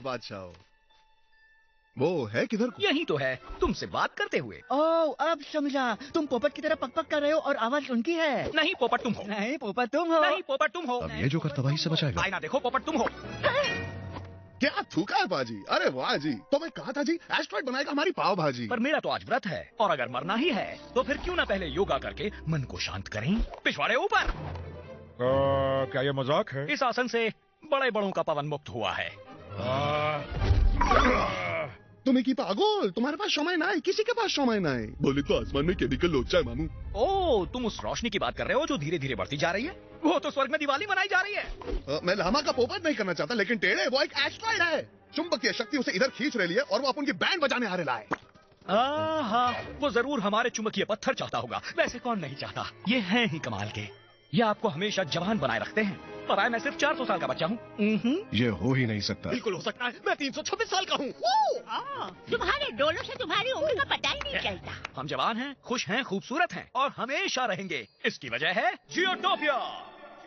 बादशाह हो। वो है किधर को? यही तो है, तुमसे बात करते हुए। ओह, अब समझा। तुम पोपट की तरह पक कर रहे हो और आवाज उनकी है। नहीं पोपट तुम हो। नहीं पोपट तुम हो। नहीं पोपट तुम हो। अब ये जोकर तबाही से बचाएगा। आईना देखो, पोपट तुम हो। क्या थूका है बाजी? अरे वाह जी, तो मैं कहा था जी एस्ट्रॉइड बनाएगा हमारी पाव भाजी। पर मेरा तो आज व्रत है, और अगर मरना ही है तो फिर क्यों ना पहले योगा करके मन को शांत करें। पिछवाड़े ऊपर। क्या ये मजाक है? इस आसन से बड़े बड़ों का पवन मुक्त हुआ है। तुम्हें की पागल, तुम्हारे पास समय ना है, किसी के पास समय ना है। बोले तो आसमान में केमिकल लोचा है मामू। ओह, तुम उस रोशनी की बात कर रहे हो जो धीरे धीरे बढ़ती जा रही है? वो तो स्वर्ग में दिवाली मनाई जा रही है। मैं लामा का पोपट नहीं करना चाहता, लेकिन टेढ़े वो एक एस्ट्रॉइड है। चुंबकीय शक्ति उसे इधर खींच रही है और वो अपन की बैंड बजाने आ रहा है। हाँ, वो जरूर हमारे चुंबकीय पत्थर चाहता होगा। वैसे कौन नहीं चाहता। ये हैं ही कमाल के। ये आपको हमेशा जवान बनाए रखते हैं। पर मैं सिर्फ 400 साल का बच्चा हूँ। ये हो ही नहीं सकता। बिल्कुल हो सकता है, मैं 326 साल का हूँ। तुम्हारे डोलों से तुम्हारी उम्र का पता ही नहीं चलता। हम जवान हैं, खुश हैं, खूबसूरत हैं और हमेशा रहेंगे। इसकी वजह है जियोटोपिया।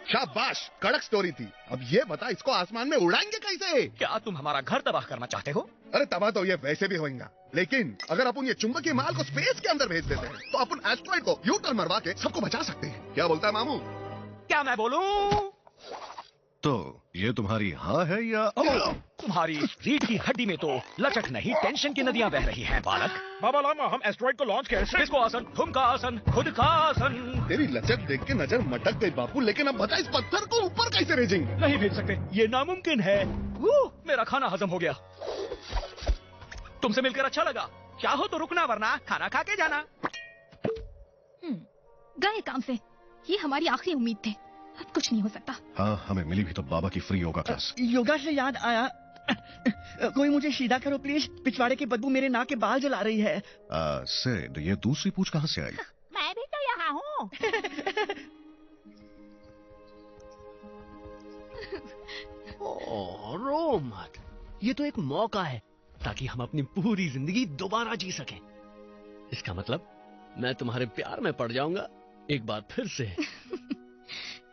शाबाश, कड़क स्टोरी थी। अब ये बता, इसको आसमान में उड़ाएंगे कैसे? क्या तुम हमारा घर तबाह करना चाहते हो? अरे तबाह तो ये वैसे भी होगा, लेकिन अगर अपन ये चुंबकीय माल को स्पेस के अंदर भेज देते हैं तो अपन एस्ट्रॉइड को यू टर्न मरवा के सबको बचा सकते हैं। क्या बोलता है मामू? क्या मैं बोलूं? तो ये तुम्हारी हाँ है या? तुम्हारी रीढ़ की हड्डी में तो लचक नहीं, टेंशन की नदियां बह रही हैं बालक। बाबा लामा, हम एस्ट्रॉइड को लॉन्च कैसे? किसको आसन? तुमका आसन, खुद का आसन। तेरी लचक देख के नजर मटक गई बापू, लेकिन अब बता इस पत्थर को ऊपर कैसे भेजेंगे? नहीं भेज सकते, ये नामुमकिन है। मेरा खाना हजम हो गया। तुमसे मिलकर अच्छा लगा। चाहो तो रुकना, वरना खाना खा के जाना। गए काम से। ये हमारी आखिरी उम्मीद थे। अब कुछ नहीं हो सकता। हाँ, हमें मिली भी तो बाबा की फ्री योगा क्लास। योगा से याद आया, कोई मुझे सीधा करो प्लीज। पिछवाड़े की बदबू मेरे नाक के बाल जला रही है। सिड, ये दूसरी पूछ कहाँ से आई? मैं भी तो यहाँ हूँ। रो मत, ये तो एक मौका है ताकि हम अपनी पूरी जिंदगी दोबारा जी सकें। इसका मतलब मैं तुम्हारे प्यार में पड़ जाऊंगा एक बार फिर से।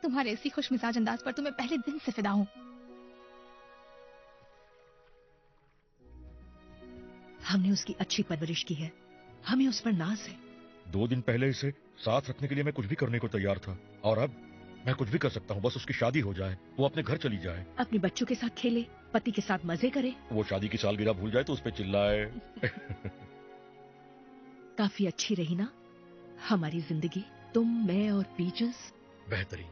तुम्हारे इसी खुश मिजाज अंदाज पर तुम्हें पहले दिन से फिदा हूँ। हमने उसकी अच्छी परवरिश की है, हमें उस पर नाज है। 2 दिन पहले इसे साथ रखने के लिए मैं कुछ भी करने को तैयार था, और अब मैं कुछ भी कर सकता हूँ। बस उसकी शादी हो जाए, वो अपने घर चली जाए, अपने बच्चों के साथ खेले, पति के साथ मजे करे। वो शादी की सालगिरह भूल जाए तो उस पर चिल्लाए। काफी अच्छी रही ना हमारी जिंदगी, तुम, मैं और पीचस। बेहतरीन।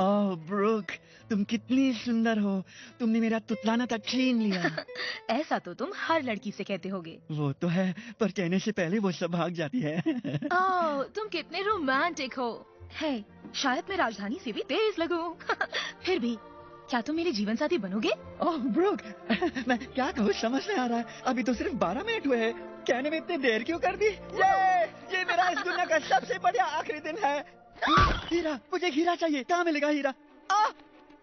ओह ब्रूक, तुम कितनी सुंदर हो। तुमने मेरा तुतलाना तक छीन लिया। ऐसा तो तुम हर लड़की से कहते होगे। वो तो है, पर कहने से पहले वो सब भाग जाती है। ओह, तुम कितने रोमांटिक हो। है, शायद मैं राजधानी से भी तेज लगूं। फिर भी क्या तुम मेरे जीवन साथी बनोगे? ओह ब्रूक, मैं क्या कहूँ समझ नहीं आ रहा है। अभी तो सिर्फ 12 मिनट हुए हैं, कहने में इतनी देर क्यों कर दी? ये मेरा इस दुनिया का सबसे बढ़िया आखिरी दिन है। हीरा, मुझे हीरा चाहिए। कहाँ मिलेगा हीरा?